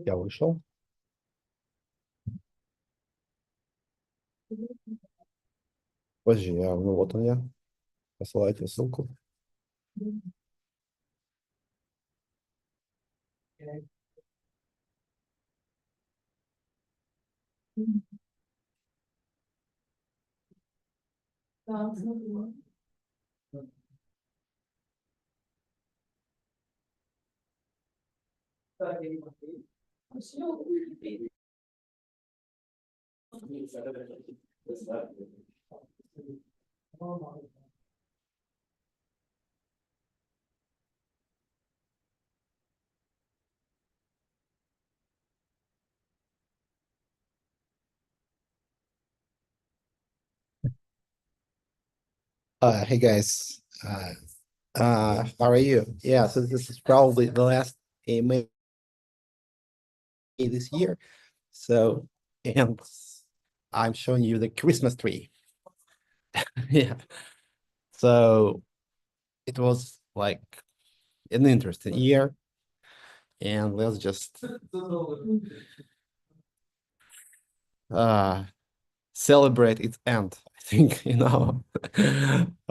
Я вышел. Подожди, ну вот он я. Посылайте ссылку. Hey guys, how are you? Yeah, so this is probably the last AMA this year. So, and I'm showing you the Christmas tree. Yeah. So it was like an interesting year, and let's just uh celebrate its end, I think,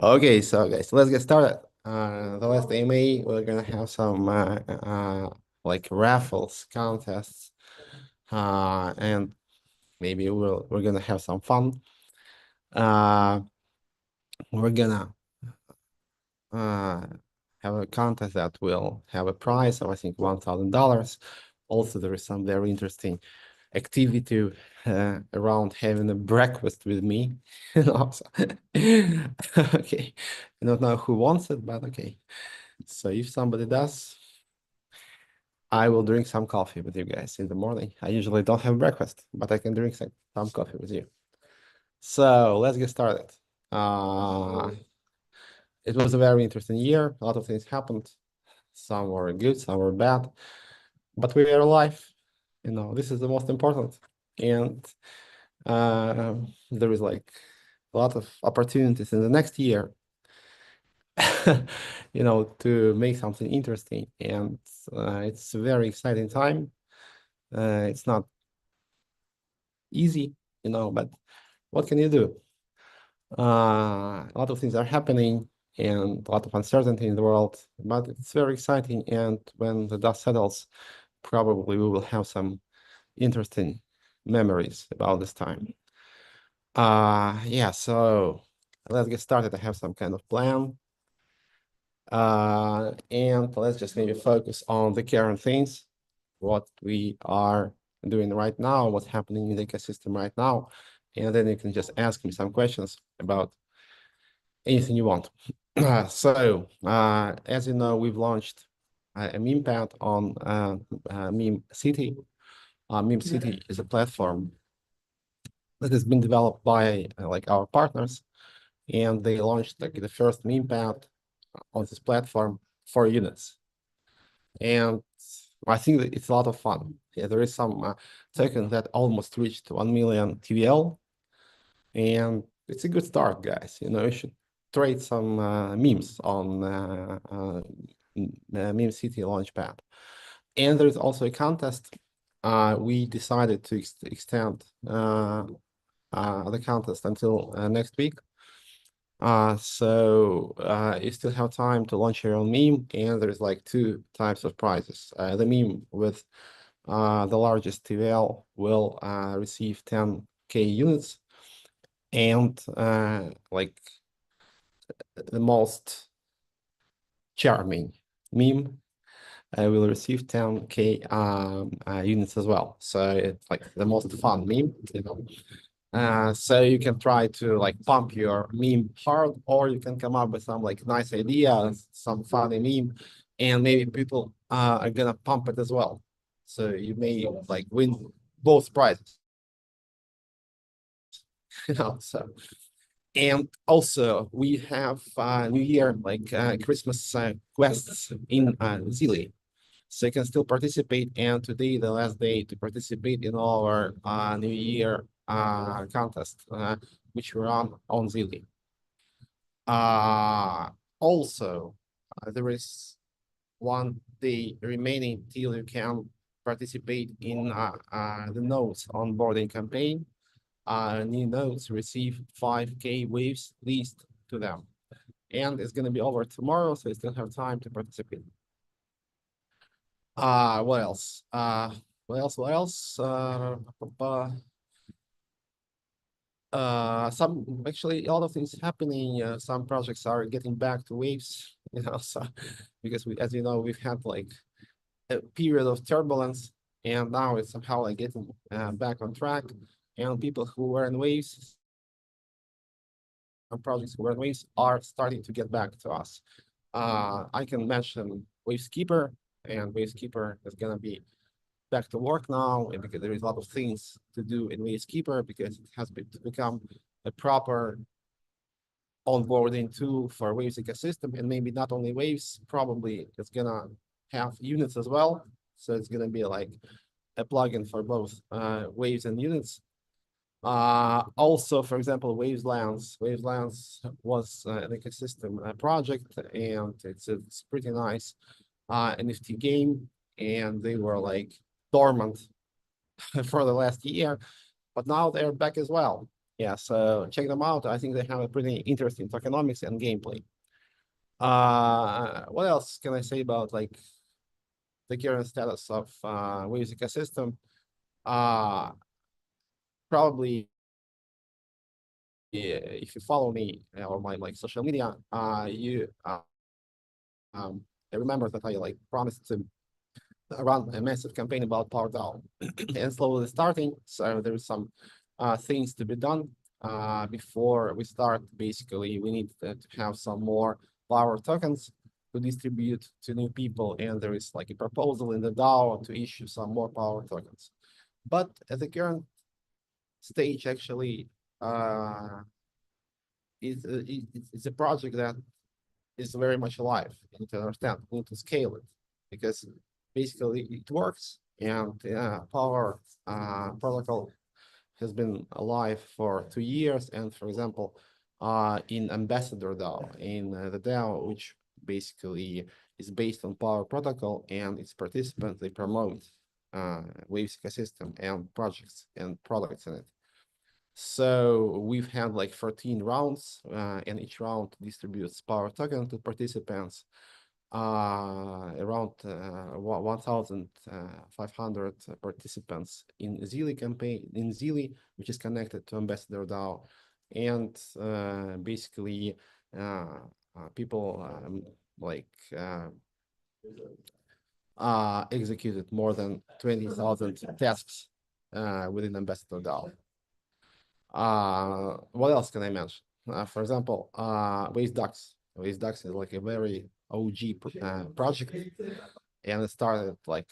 Okay, so guys, let's get started. The last AMA, we're gonna have some like raffles, contests, and maybe we're gonna have some fun. Uh, we're gonna uh have a contest that will have a prize of I think $1,000. Also, there is some very interesting activity around having a breakfast with me. So, okay, I don't know who wants it, but okay. So if somebody does, I will drink some coffee with you guys in the morning. I usually don't have breakfast, but I can drink some coffee with you. So let's get started. It was a very interesting year. A lot of things happened. Some were good, some were bad, but we are alive. This is the most important. And there is like a lot of opportunities in the next year, to make something interesting. And it's a very exciting time. It's not easy, but what can you do? A lot of things are happening and a lot of uncertainty in the world, but it's very exciting. And when the dust settles, probably we will have some interesting memories about this time. Yeah, so let's get started. I have some kind of plan. And let's just maybe focus on the current things, what we are doing right now, what's happening in the ecosystem right now. And then you can just ask me some questions about anything you want. As you know, we've launched a meme pad on Meme City. Meme City is a platform that has been developed by like our partners, and they launched like the first meme pad on this platform for units. And I think that it's a lot of fun. Yeah, there is some token that almost reached 1 million TVL, and it's a good start, guys. You should trade some memes on Meme City Launchpad. And there's also a contest. We decided to extend the contest until next week. You still have time to launch your own meme, and there's like two types of prizes. The meme with the largest TVL will receive 10K units, and like the most charming meme will receive 10K units as well. So it's like the most fun meme. So you can try to like pump your meme hard, or you can come up with some like nice ideas, some funny meme, and maybe people are gonna pump it as well. So you may like win both prizes. So and also we have New Year like Christmas quests in Zili. So you can still participate, and today the last day to participate in our New Year contest, which we run on Zilli. Also, there is one day remaining till you can participate in the nodes onboarding campaign. New nodes receive 5K waves leased to them. And it's going to be over tomorrow, so you still have time to participate. What else? What else? What else? Some actually a lot of things happening. Some projects are getting back to waves, so because we, as you know, we've had like a period of turbulence, and now it's somehow like getting back on track. And people who were in waves, and projects who were in waves, are starting to get back to us. I can mention Waveskeeper, and Waveskeeper is gonna be back to work now, and because there is a lot of things to do in Waveskeeper because it has become a proper onboarding tool for Waves ecosystem, and maybe not only Waves, probably it's gonna have units as well. So it's gonna be like a plugin for both Waves and units. Also, for example, Wavelands was an ecosystem project, and it's pretty nice NFT game, and they were like dormant for the last year, but now they're back as well. Yeah, so check them out. I think they have a pretty interesting tokenomics and gameplay. What else can I say about like the current status of Waves ecosystem? Uh, Probably, if you follow me or my like social media, you um, I remember that I like promised to run a massive campaign about Power DAO and slowly starting. So there's some things to be done before we start. Basically, we need to have some more power tokens to distribute to new people, and there is like a proposal in the DAO to issue some more power tokens. But at the current stage, actually, uh, it's a project that is very much alive. You need to understand, you need to scale it because basically it works, and Power protocol has been alive for 2 years. And for example, in Ambassador DAO, in the DAO, which basically is based on Power protocol and its participants, they promote Waves ecosystem and projects and products in it. So we've had like 14 rounds, and each round distributes power token to participants. Around 1,500 participants in Zili campaign, in Zili, which is connected to Ambassador DAO. And basically, people like executed more than 20,000 tasks within Ambassador DAO. What else can I mention? For example, WasteDucks. WasteDucks is like a very OG project, and it started like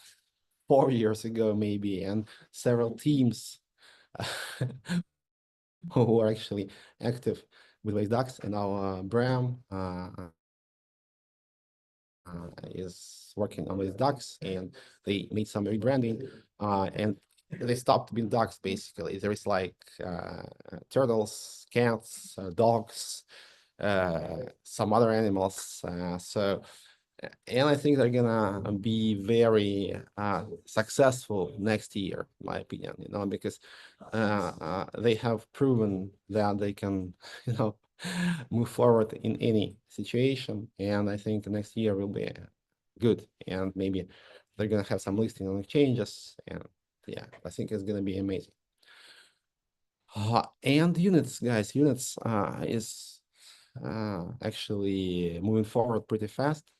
4 years ago, maybe, and several teams who are actually active with WasteDucks, and now Bram is working on WasteDucks, and they made some rebranding, and they stopped being ducks. Basically, there is like turtles, cats, dogs, some other animals. And I think they're gonna be very successful next year, in my opinion. Because they have proven that they can, move forward in any situation. And I think the next year will be good, and maybe they're gonna have some listing on exchanges, and yeah, I think it's gonna be amazing. And units, guys, units is actually moving forward pretty fast.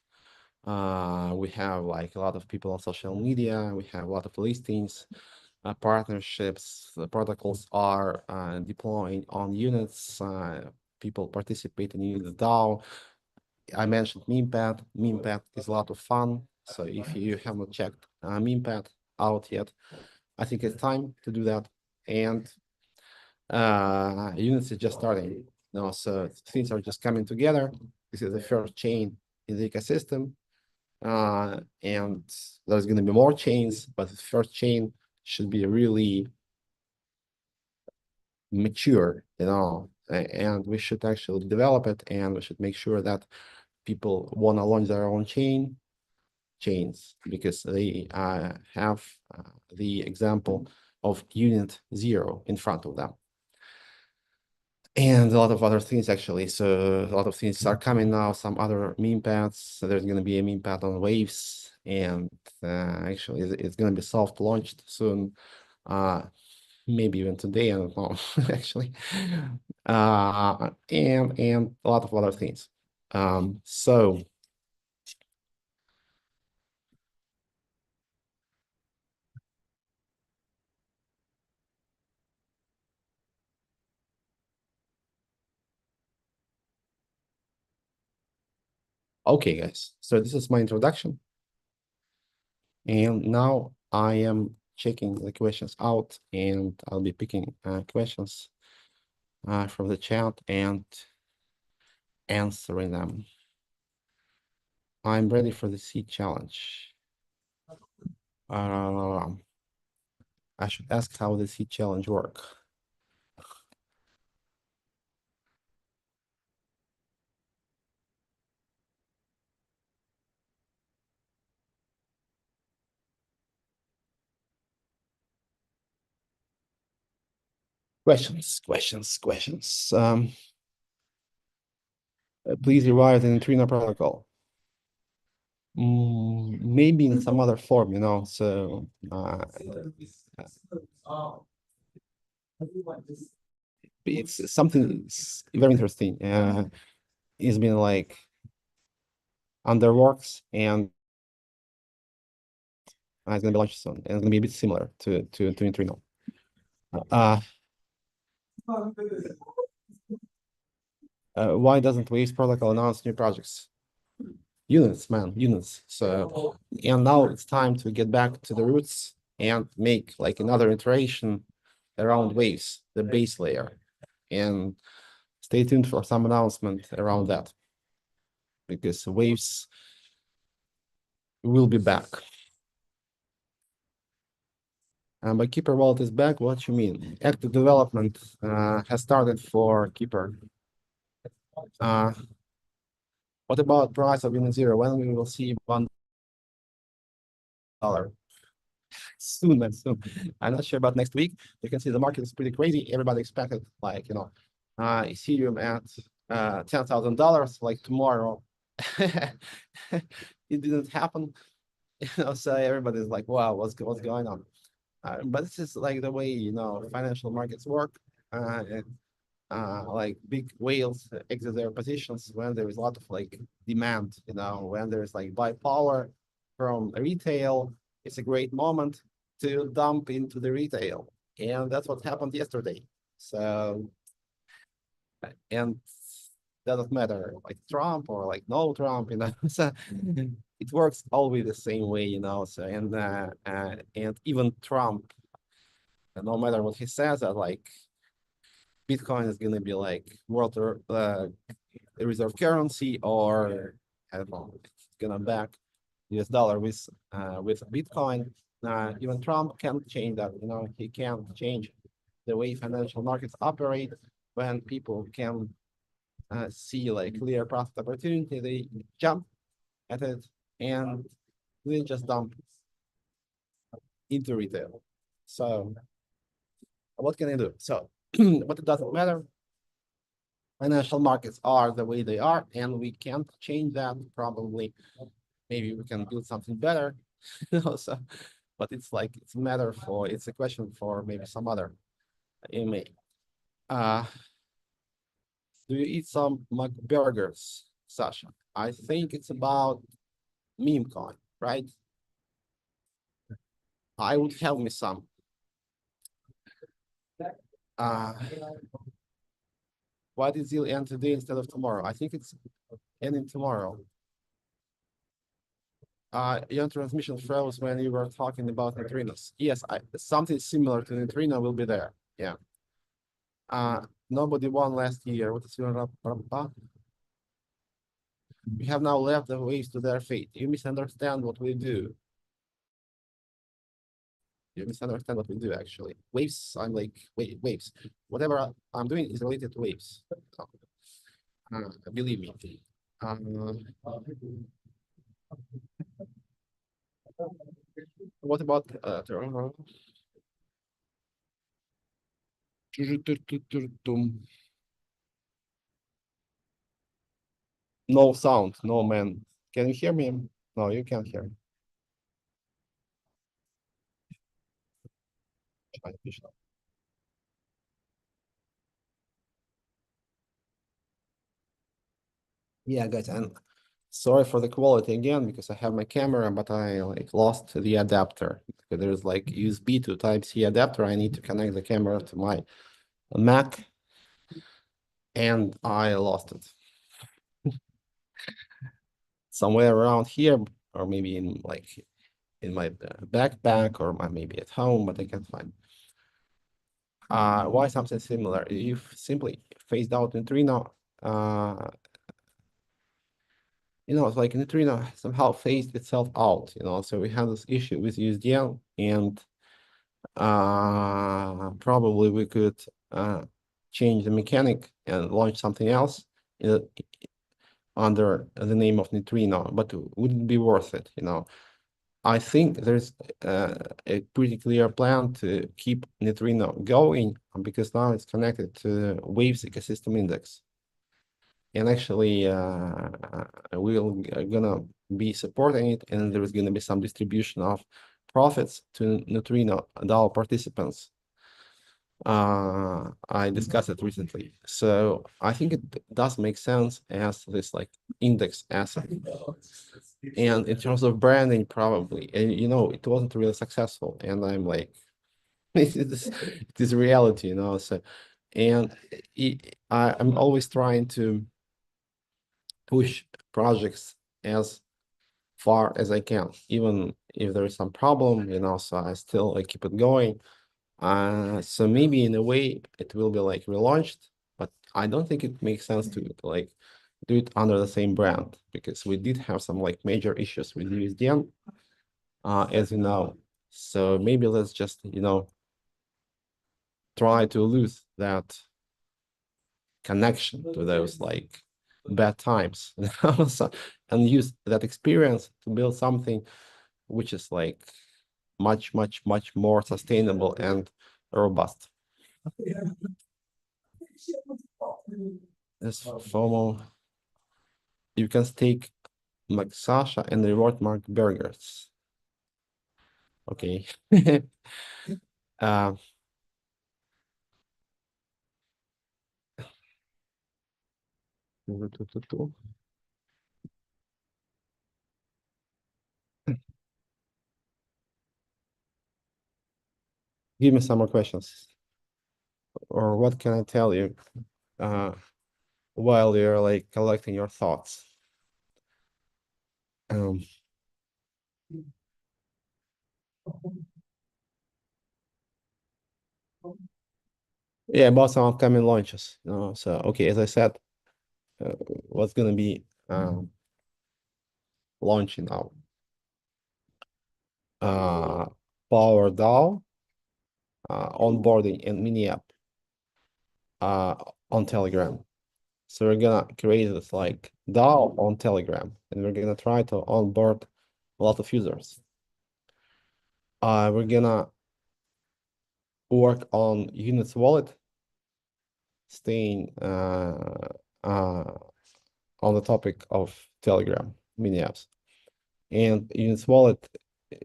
We have like a lot of people on social media. We have a lot of listings, partnerships. The protocols are deploying on units. People participate in units DAO. I mentioned memepad. Memepad is a lot of fun. So if you have not checked memepad out yet, I think it's time to do that. And units is just starting. So things are just coming together. This is the first chain in the ecosystem. And there's going to be more chains, but the first chain should be really mature, and we should actually develop it, and we should make sure that people want to launch their own chain chains because they have the example of unit 0 in front of them. And a lot of other things actually. So a lot of things are coming now, some other meme pads. So there's going to be a meme pad on waves, and actually it's going to be soft launched soon. Maybe even today, I don't know, actually. And a lot of other things. So okay, guys. So this is my introduction. And now I am checking the questions out, and I'll be picking questions from the chat and answering them. I'm ready for the seed challenge. I should ask how the seed challenge work. Questions. Please revise the neutrino protocol. Maybe in some other form, you know. So it's something very interesting. It's been like under works, and it's gonna be launched soon, and it's gonna be a bit similar to neutrino. Why doesn't Waves protocol announce new projects? Units, man, units. So, and now it's time to get back to the roots and make like another iteration around Waves, the base layer. And stay tuned for some announcement around that, because Waves will be back. But Keeper Wallet is back. What you mean? Active development has started for Keeper. What about price of unit 0? When we will see $1? Soon, man, soon. I'm not sure about next week. You can see the market is pretty crazy. Everybody expected like, you know, Ethereum at $10,000 like tomorrow. It didn't happen. You know, so everybody's like, wow, what's going on? But this is like the way, you know, financial markets work. And like big whales exit their positions when there is a lot of like demand, you know, when there's like buy power from retail. It's a great moment to dump into the retail, and that's what happened yesterday. So, and doesn't matter like Trump or like no Trump, you know. So it works always the same way, you know. So and even Trump, no matter what he says, like Bitcoin is gonna be like world reserve currency, or I don't know, it's gonna back US dollar with Bitcoin. Even Trump can't change that. You know, he can't change the way financial markets operate. When people can see like clear profit opportunity, they jump at it and they just dump into retail. So what can I do? So, but it doesn't matter. Financial markets are the way they are, and we can't change that. Probably, maybe we can build something better. So, but it's like it's a question for maybe some other AMA. Do you eat some McBurgers, Sasha? I think it's about meme coin, right? I would have me some. Uh, why did Zeal end today instead of tomorrow? I think it's ending tomorrow. Your transmission froze when you were talking about neutrinos. Yes, something similar to neutrino will be there. Yeah. Nobody won last year. What is your We have now left the waves to their fate. You misunderstand what we do. You misunderstand what we do, actually. Waves, I'm like, waves. Whatever I'm doing is related to waves. So, believe me. What about no sound, no man. Can you hear me? No, you can't hear me. Yeah, guys, and sorry for the quality again because I have my camera, but I like lost the adapter. There's like USB to Type-C adapter. I need to connect the camera to my Mac, and I lost it somewhere around here, or maybe in like in my backpack, or maybe at home, but I can't find. Why something similar? You've simply phased out neutrino. Uh, it's like neutrino somehow phased itself out. So we have this issue with USDL, and probably we could change the mechanic and launch something else uh, under the name of neutrino, but wouldn't be worth it. I think there's a pretty clear plan to keep neutrino going because now it's connected to Waves ecosystem index. And actually, we're gonna be supporting it, and there's gonna be some distribution of profits to neutrino DAO participants. I discussed it recently. So I think it does make sense as this like index asset. And in terms of branding, probably, and it wasn't really successful. And I'm like, it is reality. So, and I'm always trying to push projects as far as I can, even if there is some problem. So I still like keep it going. So maybe in a way it will be like relaunched, but I don't think it makes sense to like do it under the same brand because we did have some like major issues with USDN, as you know. So maybe let's just try to lose that connection to those like bad times so, and use that experience to build something which is like much, much, much more sustainable and robust. As FOMO, you can stake like Sasha and reward Mark burgers. Okay. uh, Give me some more questions. Or what can I tell you while you're like collecting your thoughts? Um, yeah, about some upcoming launches. So okay, as I said, what's gonna be launching now? Power DAO, onboarding and mini app uh, on Telegram. So we're gonna create this like DAO on Telegram, and we're gonna try to onboard a lot of users. We're gonna work on Units wallet, staying on the topic of Telegram mini apps. And Units wallet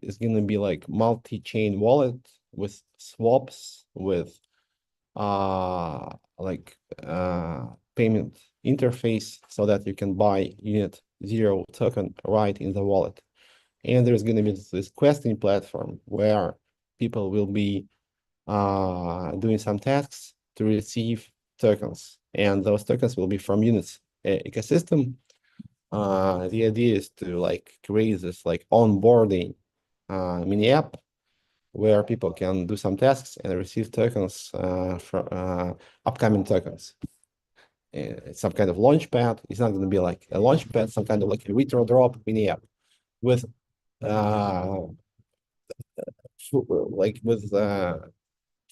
is gonna be like multi-chain wallet with swaps, with like payment interface so that you can buy unit 0 token right in the wallet. And there's going to be this questing platform where people will be doing some tasks to receive tokens, and those tokens will be from units ecosystem. The idea is to like create this like onboarding mini app where people can do some tasks and receive tokens from upcoming tokens. It's some kind of launch pad. It's not going to be like a launch pad, some kind of like a retro drop mini app with uh,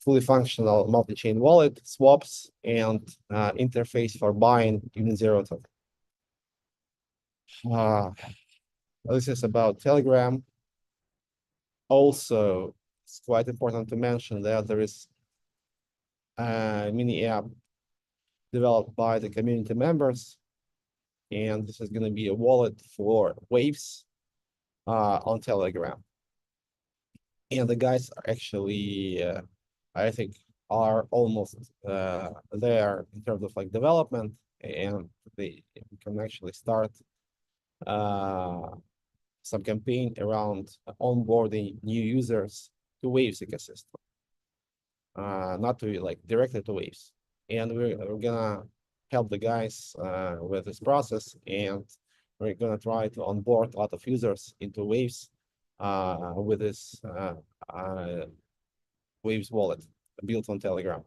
fully functional multi-chain wallet, swaps, and interface for buying Unit Zero token. This is about Telegram. Also, it's quite important to mention that there is a mini app developed by the community members, and this is going to be a wallet for Waves on Telegram. And the guys are actually, I think, are almost there in terms of like development, and they can actually start some campaign around onboarding new users to Waves ecosystem, not to like directly to Waves. And we're gonna help the guys with this process, and we're gonna try to onboard a lot of users into Waves with this Waves wallet built on Telegram.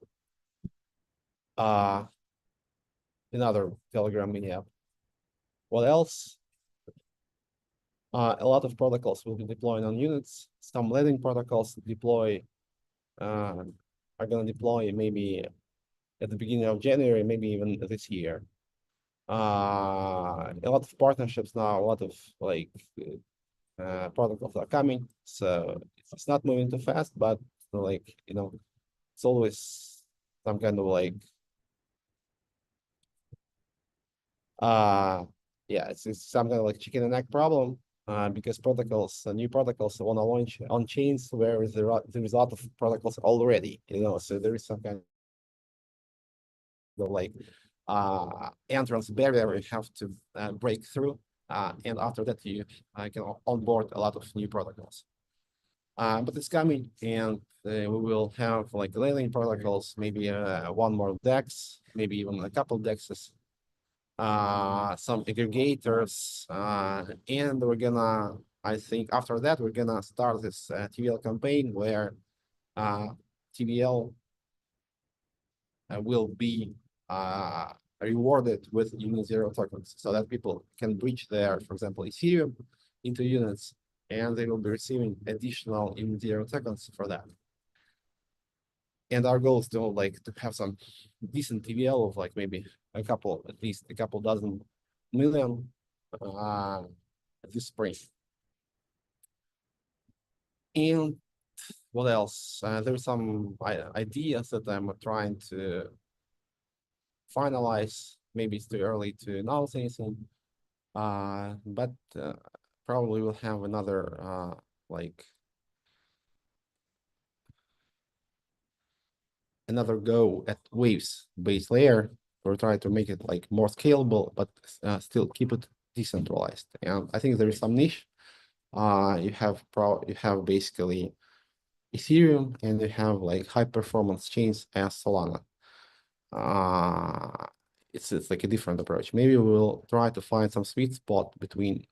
Another Telegram mini app. What else? A lot of protocols will be deploying on units. Some lending protocols deploy are going to deploy maybe at the beginning of January, maybe even this year. A lot of partnerships now, a lot of like protocols are coming. So it's not moving too fast, but like, it's always some kind of like, yeah, it's some kind of like chicken and egg problem. Because protocols, new protocols want to launch on chains where there is a lot of protocols already, so there is some kind of like entrance barrier you have to break through, and after that you can onboard a lot of new protocols. But it's coming, and we will have like layering protocols, maybe one more DEX, maybe even a couple DEXs, some aggregators, and we're gonna, I think after that, we're gonna start this TVL campaign where TVL will be rewarded with unit zero tokens, so that people can bridge their, for example, Ethereum into units, and they will be receiving additional unit zero tokens for that. And our goal is to have some decent TVL of like maybe at least a couple dozen million this spring. And what else? There's some ideas that I'm trying to finalize. Maybe it's too early to announce anything, but probably we'll have another another go at Waves base layer. We're trying to make it like more scalable, but still keep it decentralized. And I think there is some niche. You have basically Ethereum, and you have like high performance chains as Solana. It's like a different approach. Maybe we'll try to find some sweet spot between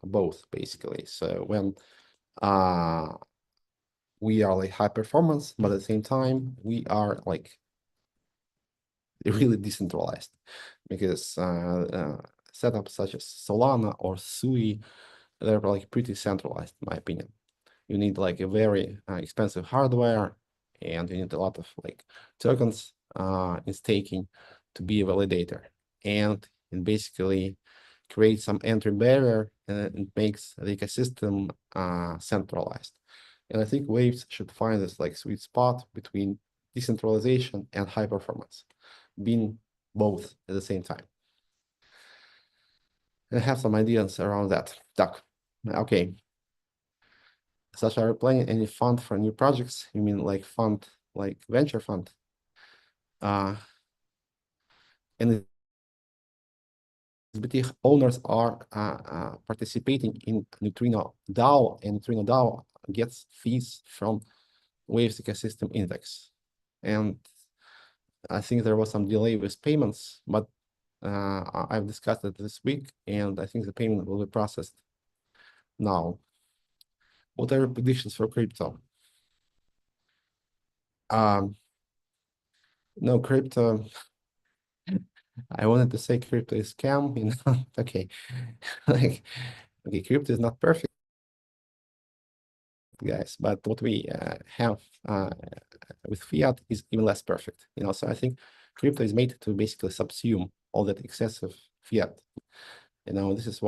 both, basically. So when we are like high performance, but at the same time we are like really decentralized, because setups such as Solana or Sui, they're like pretty centralized, in my opinion. You need like a very expensive hardware, and you need a lot of like tokens in staking to be a validator, and it basically creates some entry barrier, and it makes the ecosystem centralized. And I think Waves should find this like sweet spot between decentralization and high performance, being both at the same time. I have some ideas around that. Duck. Okay. Sasha, are you planning any fund for new projects? You mean like fund, like venture fund? And SBT owners are participating in Neutrino DAO, and Neutrino DAO gets fees from Waves Ecosystem Index. And I think there was some delay with payments, but I've discussed it this week, and I think the payment will be processed now. What are your predictions for crypto? No, crypto. I wanted to say crypto is scam, okay. Like, okay, crypto is not perfect, guys, but what we have with fiat is even less perfect, so I think crypto is made to basically subsume all that excessive fiat. This is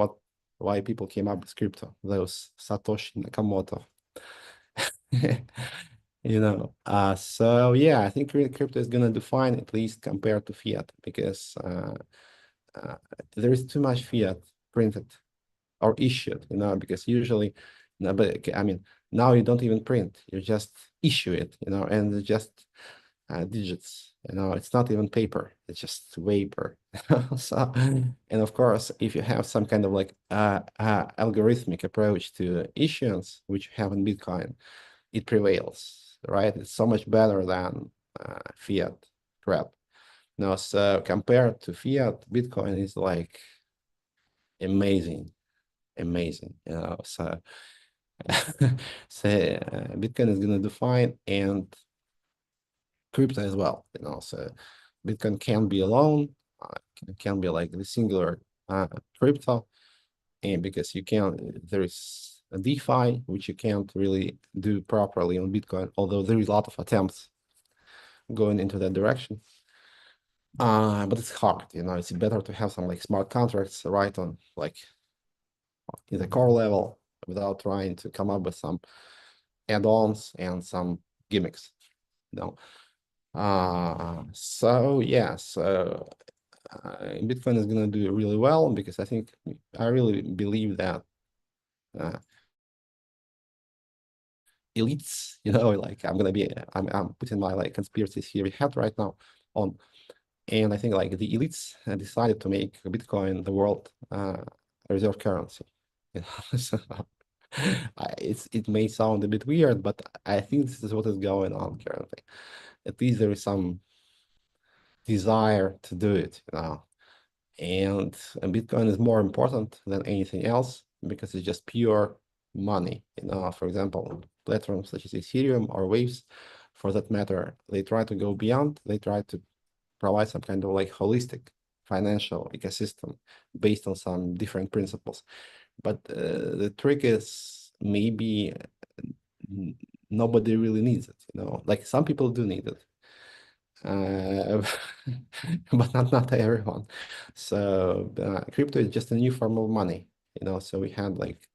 why people came up with crypto, those Satoshi Nakamoto. So yeah, I think crypto is gonna define at least compared to fiat because uh, there is too much fiat printed or issued, because usually, no, but I mean, now you don't even print, you just issue it, and it's just digits, it's not even paper, it's just vapor. So, and of course, if you have some kind of like algorithmic approach to issuance, which you have in Bitcoin, it prevails, right? It's so much better than fiat crap. Now, so compared to fiat, Bitcoin is like amazing, amazing. So Bitcoin is gonna define and crypto as well. So Bitcoin can be alone, can be like the singular crypto, and because there is a DeFi which you can't really do properly on Bitcoin, although there is a lot of attempts going into that direction. But it's hard, it's better to have some like smart contracts right on like in the core level without trying to come up with some add-ons and some gimmicks. You know. So yeah, so Bitcoin is gonna do really well because I really believe that uh, elites, like I'm putting my like conspiracy theory hat right now on, and I think like the elites decided to make Bitcoin the world reserve currency. So it may sound a bit weird, but I think this is what is going on currently. At least there is some desire to do it, and Bitcoin is more important than anything else because it's just pure money. For example, platforms such as Ethereum or Waves, for that matter, they try to go beyond. They try to provide some kind of like holistic financial ecosystem based on some different principles. But the trick is maybe nobody really needs it. Like some people do need it, uh, but not everyone. So crypto is just a new form of money. So we had like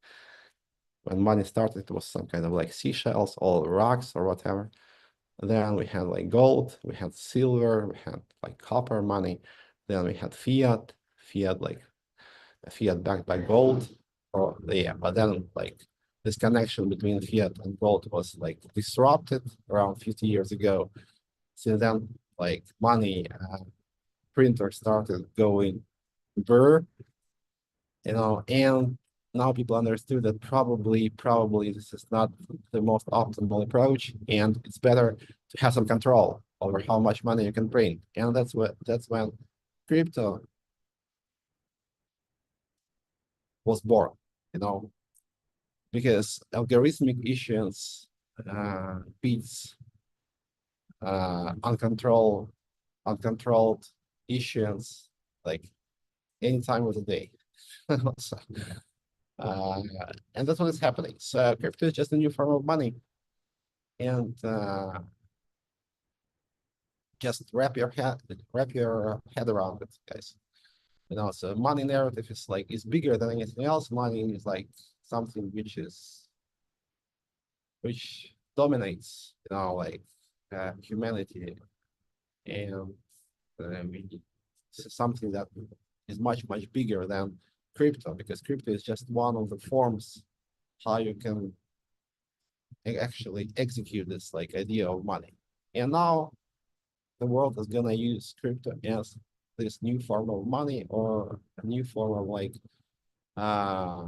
when money started, it was some kind of like seashells, all rocks or whatever. Then we had like gold, we had silver, we had like copper money. Then we had fiat like fiat backed by gold. Or yeah, but then like this connection between fiat and gold was like disrupted around 50 years ago. Since then, like money printer started going burr, and now people understood that probably this is not the most optimal approach, and it's better to have some control over how much money you can print. And that's when crypto was born, you know, because algorithmic issuance beats uncontrolled issuance like any time of the day. So, uh, and that's what is happening. So crypto is just a new form of money, and just wrap your head around it, guys. So money narrative is bigger than anything else. Money is like something which dominates, humanity, and something that is much bigger than crypto, because crypto is just one of the forms how you can actually execute this like idea of money. And now the world is gonna use crypto as this new form of money or a new form of like uh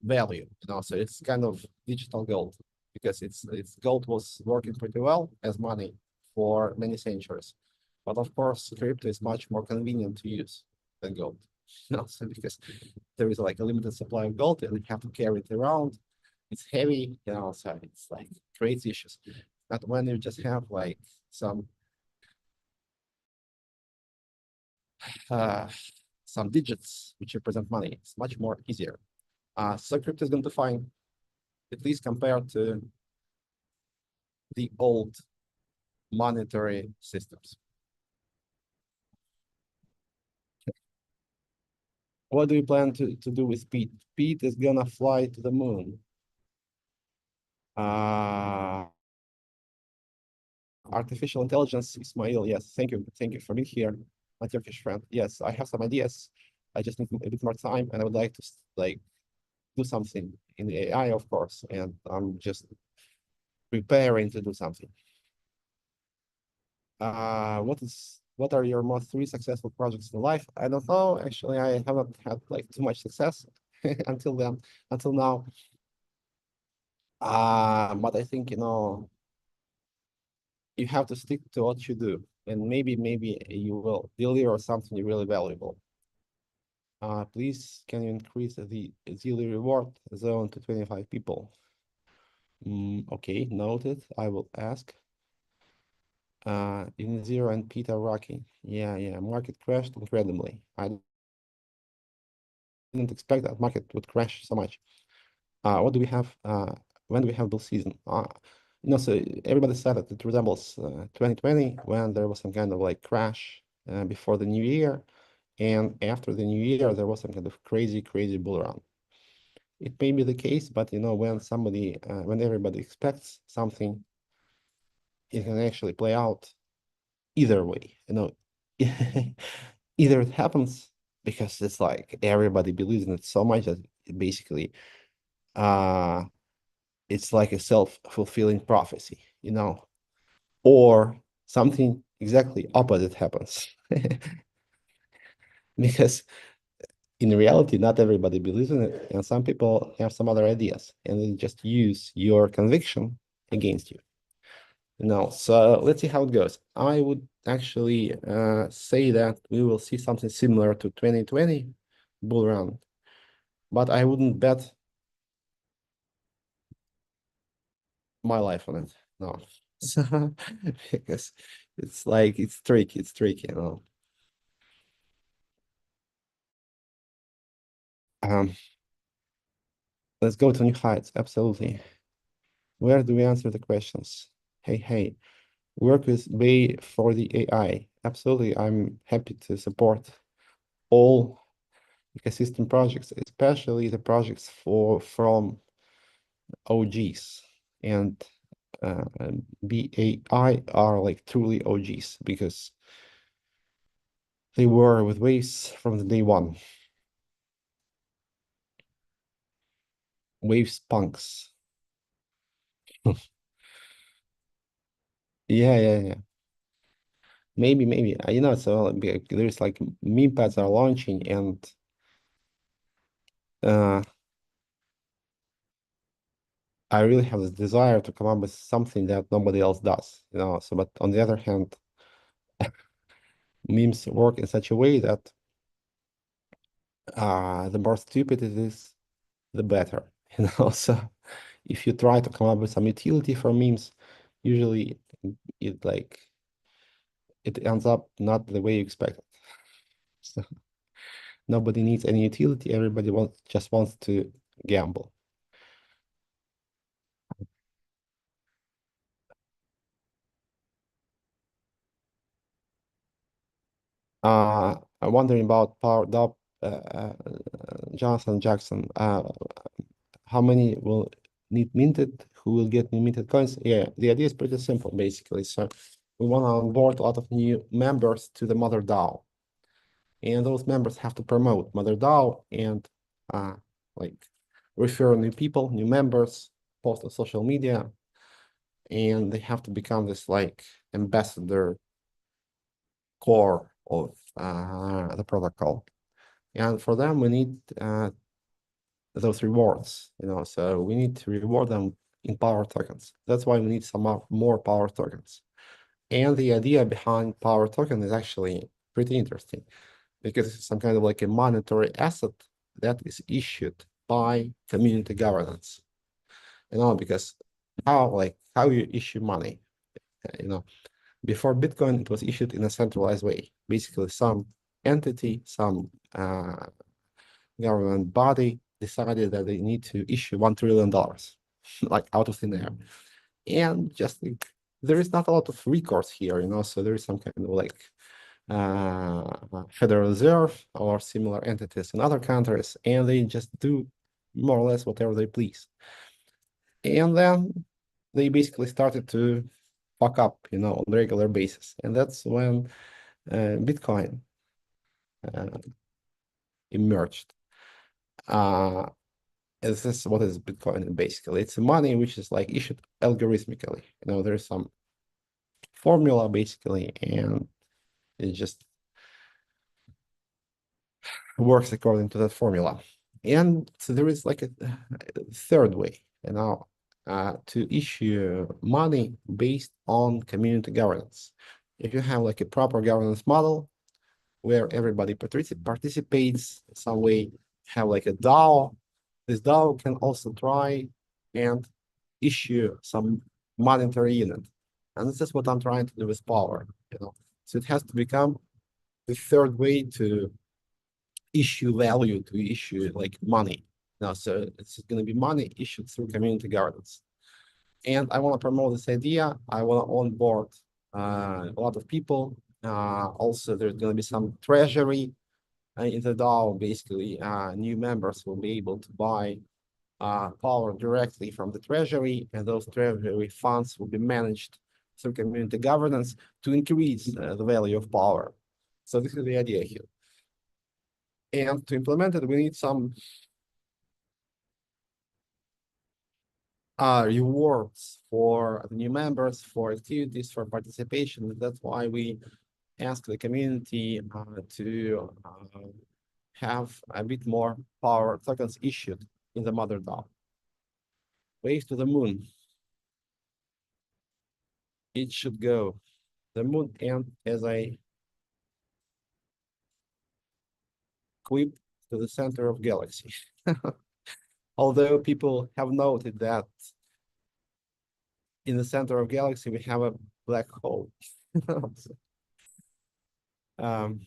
value. So it's kind of digital gold because it's gold was working pretty well as money for many centuries. But of course, crypto is much more convenient to use than gold. So because there is like a limited supply of gold and you have to carry it around. It's heavy, so it's like creates issues. But when you just have like some uh, some digits which represent money, it's much more easier. So crypto is going to find, at least compared to the old monetary systems. What do you plan to do with Pete? Pete is gonna fly to the moon. Uh, Artificial intelligence, Ismail. Yes, thank you. Thank you for being here, my Turkish friend. Yes, I have some ideas. I just need a bit more time, and I would like to like do something in the AI, of course, and I'm just preparing to do something. What are your most three successful projects in life? I don't know. Actually, I haven't had like too much success until now. But I think, you have to stick to what you do, and maybe you will deliver something really valuable. Please, can you increase the daily reward zone to 25 people? Okay, noted. I will ask. In Zero and Peter Rocky. Yeah. Market crashed incredibly. I didn't expect that market would crash so much. What do we have? When do we have bull season? So everybody said that it resembles 2020 when there was some kind of like crash before the new year, and after the new year there was some kind of crazy bull run. It may be the case, but when everybody expects something, it can actually play out either way. Either it happens because it's like everybody believes in it so much that basically uh it's like a self-fulfilling prophecy, or something exactly opposite happens. Because in reality, not everybody believes in it, and some people have some other ideas, and they just use your conviction against you. So let's see how it goes. I would actually say that we will see something similar to 2020 bull run, but I wouldn't bet my life on it. No. So, because it's tricky, Um, let's go to new heights. Absolutely. Where do we answer the questions? Hey, work with Bay for the AI. Absolutely. I'm happy to support all ecosystem projects, especially the projects from OGs. And BAI are like truly OGs because they were with Waves from the day one. Waves punks. Yeah. Maybe. So there's like meme pads are launching, and uh, I really have this desire to come up with something that nobody else does. So, but on the other hand, memes work in such a way that the more stupid it is, the better. So if you try to come up with some utility for memes, usually it like it ends up not the way you expect it. So nobody needs any utility. Everybody just wants to gamble. I'm wondering about Power Dop, Jonathan Jackson. How many will need minted? Who will get new minted coins? Yeah, the idea is pretty simple, basically. So we want to onboard a lot of new members to the Mother DAO, and those members have to promote Mother DAO and like refer new people, new members, post on social media, and they have to become this like ambassador core of the protocol. And for them, we need those rewards, so we need to reward them in power tokens. That's why we need some more power tokens. And the idea behind power token is actually pretty interesting because it's some kind of like a monetary asset that is issued by community governance. Because how you issue money, before Bitcoin, it was issued in a centralized way. Basically, some entity, some government body decided that they need to issue $1 trillion, like out of thin air. And just there is not a lot of recourse here, so there is some kind of like Federal Reserve or similar entities in other countries, and they just do more or less whatever they please. And then they basically started to fuck up, on a regular basis. And that's when Bitcoin uh, emerged. Uh, this is what is Bitcoin basically. It's money which is like issued algorithmically. There's some formula basically, and it just works according to that formula. And so there is like a third way, to issue money based on community governance. If you have like a proper governance model where everybody participates in some way, have like a DAO, this DAO can also try and issue some monetary unit. And this is what I'm trying to do with power. So it has to become the third way to issue value, to issue like money. So it's going to be money issued through community governance. And I want to promote this idea. I want to onboard a lot of people. Also, there's going to be some treasury in the DAO. Basically, new members will be able to buy power directly from the treasury, and those treasury funds will be managed through community governance to increase the value of power. So this is the idea here. And to implement it, we need some rewards for the new members, for activities, for participation. That's why we ask the community to have a bit more power tokens issued in the mother DAO. Waves to the moon. It should go. The moon, and as I quip to the center of galaxy. Although people have noted that in the center of galaxy, we have a black hole. um,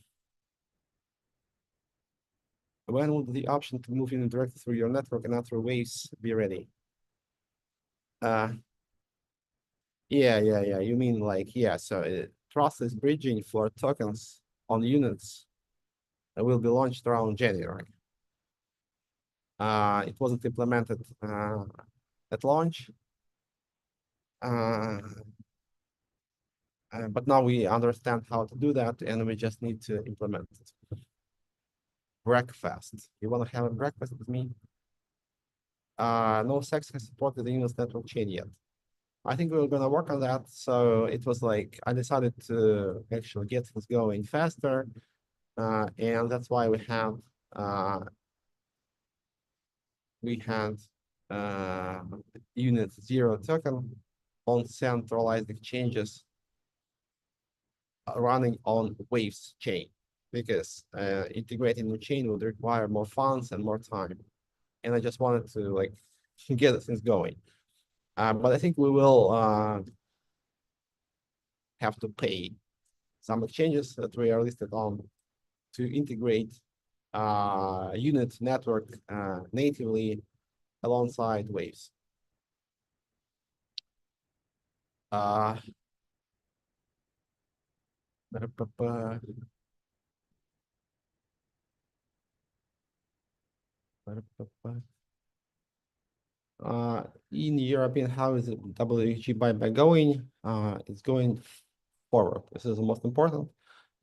when will the option to move in directly through your network and not through waves be ready? Yeah. You mean like, yeah, so process bridging for tokens on units will be launched around January. It wasn't implemented at launch. But now we understand how to do that, and we just need to implement it. Breakfast. You want to have a breakfast with me? No sex has supported the Unix network chain yet. I think we were going to work on that. So it was like, I decided to actually get things going faster. And that's why we had unit 0 token on centralized exchanges running on Waves chain, because integrating the chain would require more funds and more time. And I just wanted to like get things going. But I think we will have to pay some exchanges that we are listed on to integrate unit network natively alongside Waves. In European, how is the WG buyback going? It's going forward. This is the most important.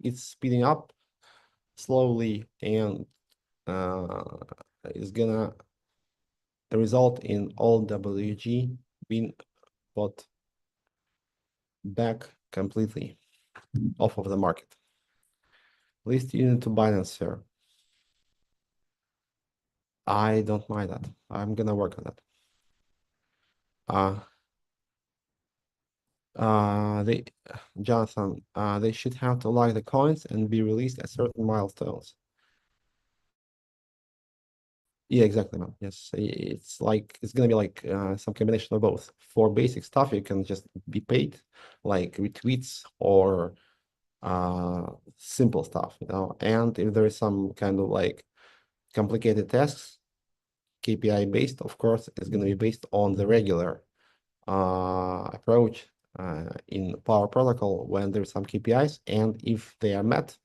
It's speeding up slowly, and is gonna result in all WG being bought back completely off of the market. List unit to Binance, sir. I don't mind that. I'm gonna work on that. Jonathan, they should have to lock the coins and be released at certain milestones. Yeah, exactly, man. Yes, it's gonna be like some combination of both. For basic stuff, you can just be paid, like retweets or simple stuff. And if there is some kind of like complicated tasks, KPI based, of course, it's gonna be based on the regular approach in Power Protocol when there's some KPIs, and if they are met,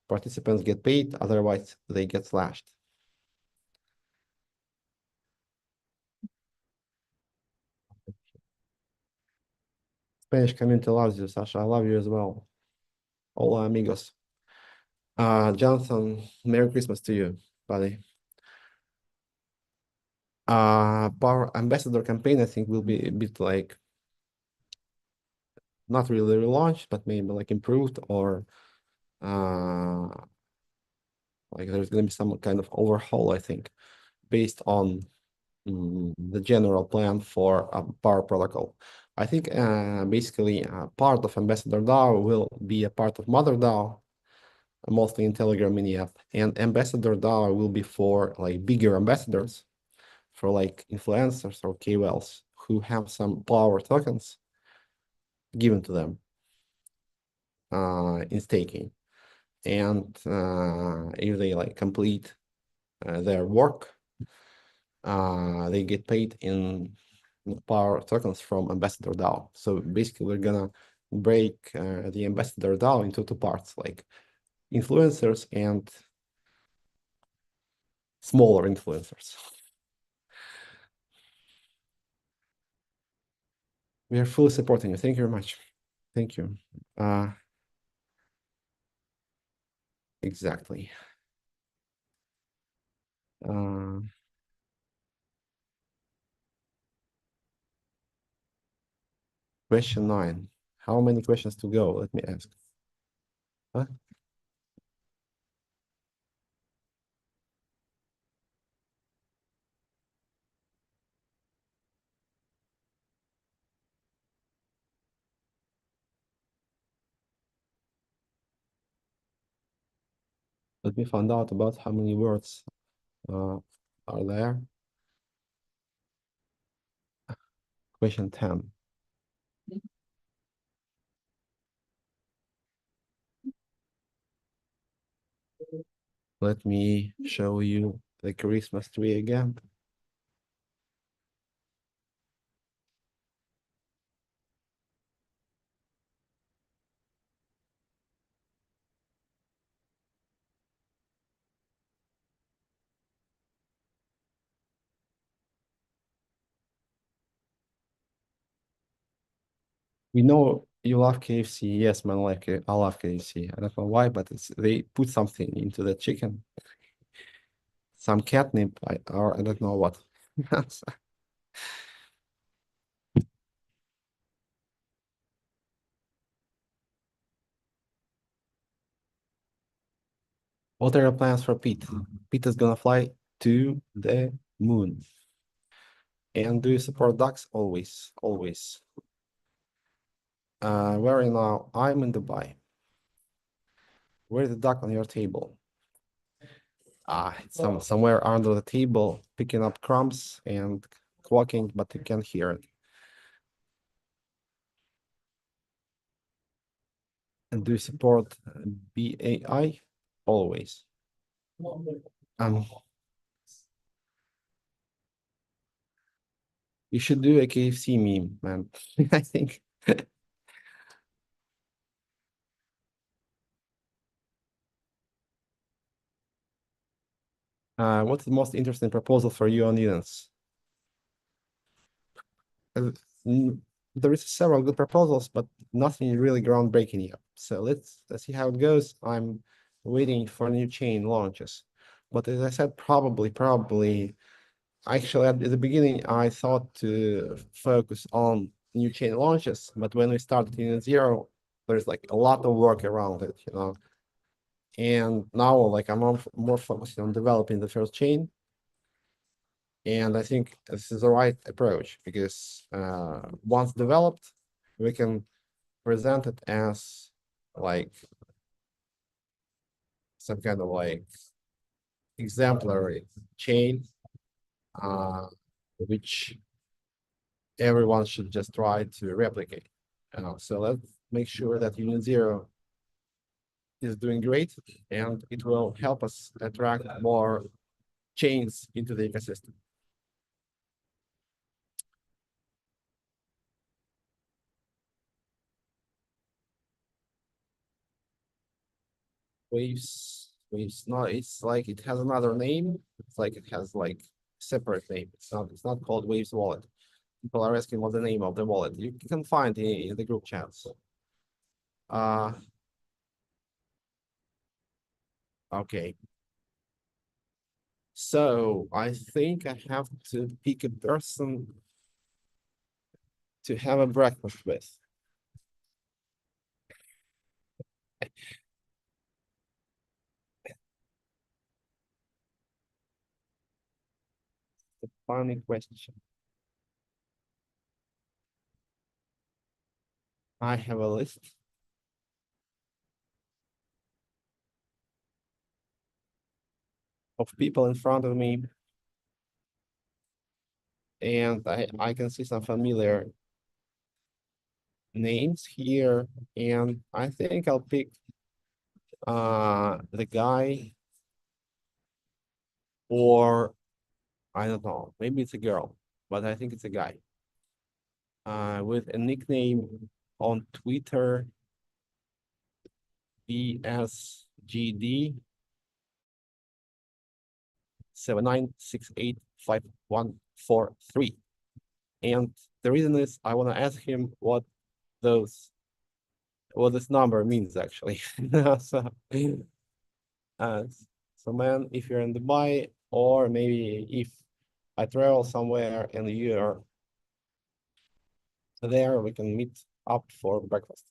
participants get paid, otherwise they get slashed. Spanish community loves you, Sasha. I love you as well. Hola, amigos. Jonathan, Merry Christmas to you, buddy. Power Ambassador campaign, I think, will be a bit like not really relaunched, but maybe like improved, or uh like there's gonna be some kind of overhaul, I think, based on the general plan for a Power Protocol. I think basically part of Ambassador DAO will be a part of Mother DAO, mostly in Telegram mini app, and Ambassador DAO will be for like bigger ambassadors, for like influencers or KOLs who have some power tokens given to them in staking. And if they like complete their work, they get paid in power tokens from Ambassador DAO. So basically, we're gonna break the Ambassador DAO into two parts, like influencers and smaller influencers. We are fully supporting you. Thank you very much. Thank you. Exactly. Uh, Question 9. How many questions to go? Let me ask. Huh? Let me find out about how many words are there. Question 10. Let me show you the Christmas tree again. We know you love KFC. Yes, man, like I love KFC. I don't know why, but they put something into the chicken, some catnip, or I don't know what. What are your plans for Pete? Pete is gonna fly to the moon. And do you support ducks? Always, always. Where are you now? I'm in Dubai. Where's the duck on your table? It's somewhere under the table, picking up crumbs and quacking, but you can't hear it. And do you support BAI? Always. Um, you should do a KFC meme, man. I think. What's the most interesting proposal for you on Units? Uh, there is several good proposals, but nothing really groundbreaking yet. So let's see how it goes. I'm waiting for new chain launches. But as I said, probably, actually at the beginning, I thought to focus on new chain launches, but when we started in zero, there's like a lot of work around it, you know. And now like I'm more focused on developing the first chain. And I think this is the right approach because once developed, we can present it as like some kind of like exemplary chain, uh, which everyone should just try to replicate. So let's make sure that Union Zero is doing great, and it will help us attract more chains into the ecosystem. Waves. No, it's like it has another name. It's like it has like separate name. It's not called Waves wallet. People are asking what the name of the wallet. You can find in the group chats. Uh, okay. So I think I have to pick a person to have a breakfast with. Funny question. I have a list of people in front of me, and I can see some familiar names here, and I think I'll pick the guy, or I don't know, maybe it's a girl, but I think it's a guy with a nickname on Twitter, BSGD 79685143. And the reason is I want to ask him those what this number means actually. So, uh, so man, if you're in Dubai, or maybe if I travel somewhere and you're there, we can meet up for breakfast.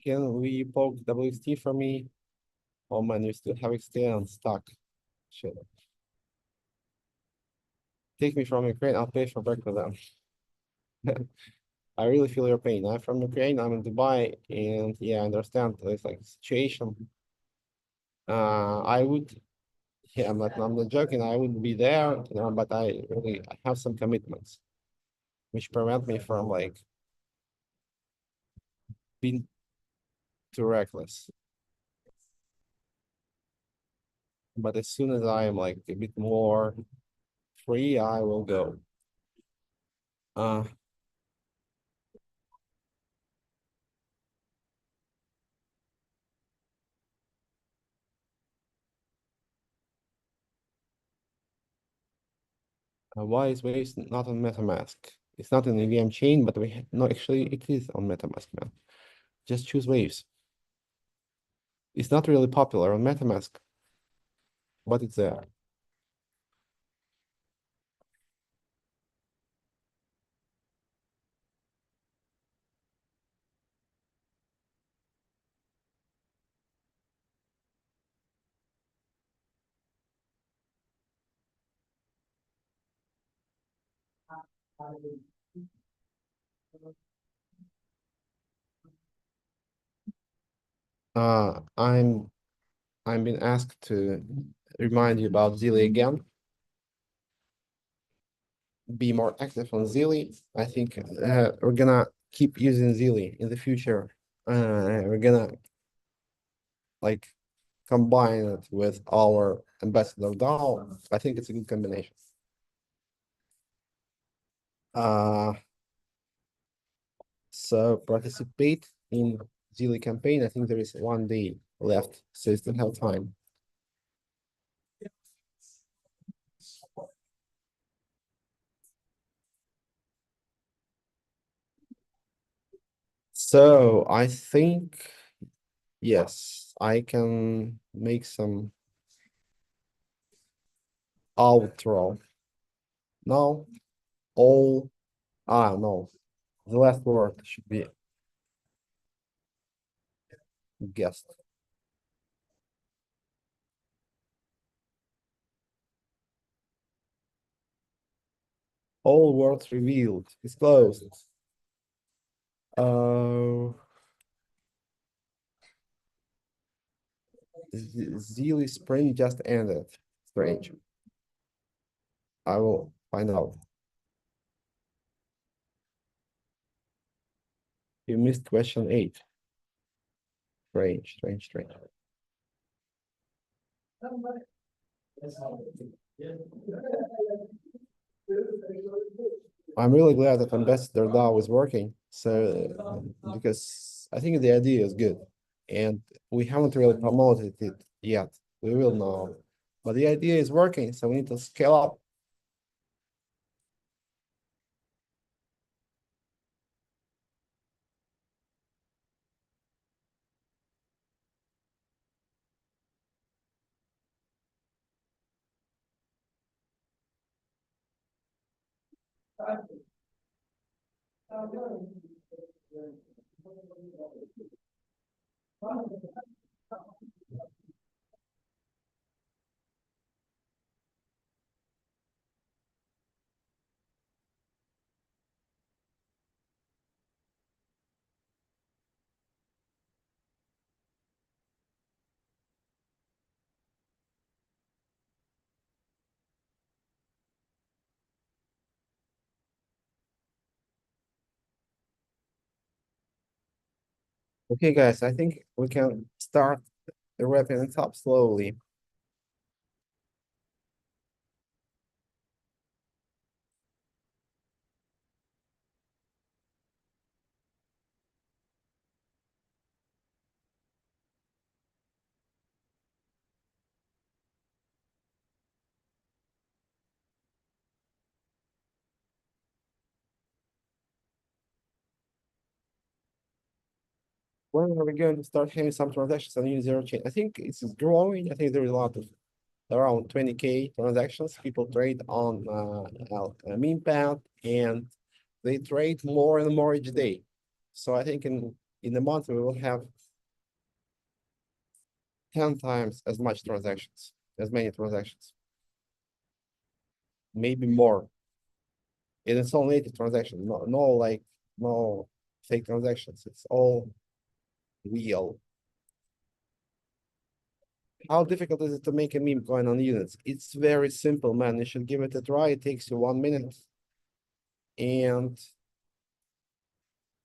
Can we poke WST for me? Oh man, you still have XT stuck. Shit. Take me from Ukraine, I'll pay for breakfast then. I really feel your pain. I'm from Ukraine, I'm in Dubai, and yeah, I understand it's like situation. I would, yeah, I'm not joking, I would be there, but I have some commitments which prevent me from like being too reckless. But as soon as I am like a bit more free, I will go. Uh, why is Waves not on MetaMask? It's not an EVM chain, but no, actually it is on MetaMask, man. Just choose Waves. It's not really popular on MetaMask, but it's there. I'm been asked to remind you about Zilli again. Be more active on Zilli. I think we're gonna keep using Zilli in the future. We're gonna like combine it with our ambassador DAO. I think it's a good combination. Uh, so participate in Zilli campaign. I think there is 1 day left, so you still have time. So I think yes, I can make some outro. No, all no. The last word should be guessed. All words revealed. It's closed. Uh, Zealy Spring just ended. Strange. I will find out. You missed question 8. Strange, strange, strange. I'm really glad that Ambassador DAO is working. So because I think the idea is good, and we haven't really promoted it yet. We will know, but the idea is working, so we need to scale up. Okay, guys, I think we can start wrapping it up slowly. When are we going to start having some transactions on Uni Zero Chain? I think it's growing. I think there is a lot of around 20K transactions. People trade on meme pad, and they trade more and more each day. So I think in a month we will have 10 times as much transactions, as many transactions, maybe more. And it's all native transactions, no fake transactions. It's all real. How difficult is it to make a meme coin on units? It's very simple, man. You should give it a try. It takes you 1 minute, and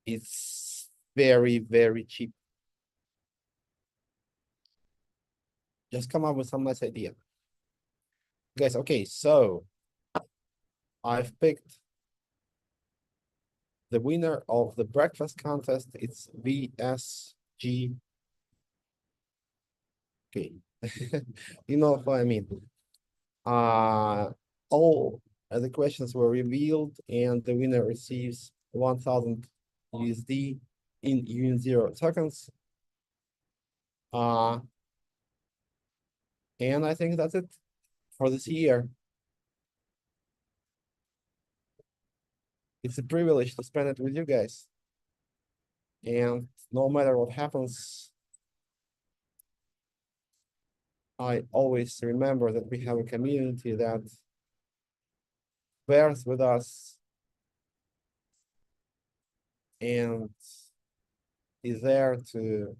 it's very, very cheap. Just come up with some nice idea. Guys, okay, so I've picked the winner of the breakfast contest. It's VSG. Okay. You know what I mean. Uh, all the questions were revealed, and the winner receives 1,000 USD in Union Zero tokens. Uh, and I think that's it for this year. It's a privilege to spend it with you guys. And no matter what happens, I always remember that we have a community that bears with us and is there to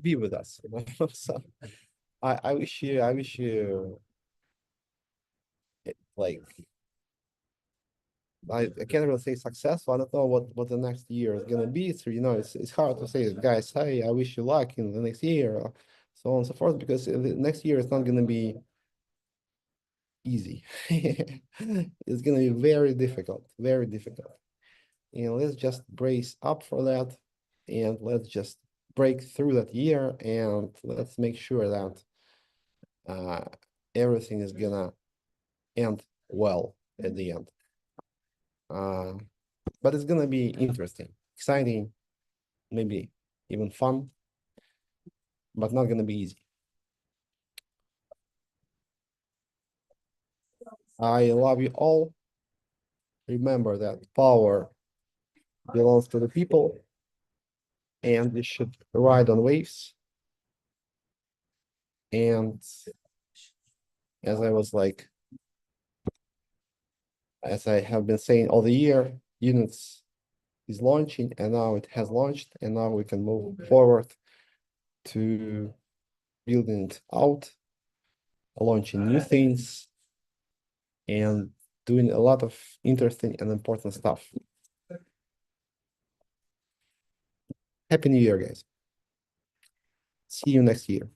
be with us. So I wish you like I can't really say successful. I don't know what the next year is gonna be. So it's hard to say, guys, hey, I wish you luck in the next year, or so on and so forth, because the next year is not gonna be easy. It's gonna be very difficult, very difficult. And let's just brace up for that, and let's just break through that year, and let's make sure that uh, everything is gonna end well at the end. Uh, but it's gonna be interesting, exciting, maybe even fun, but not gonna be easy. I love you all. Remember that power belongs to the people, and we should ride on waves. And as I was like, as I have been saying all the year, units is launching, and now it has launched, and now we can move forward to building it out, launching new things, and doing a lot of interesting and important stuff. Happy New Year, guys. See you next year.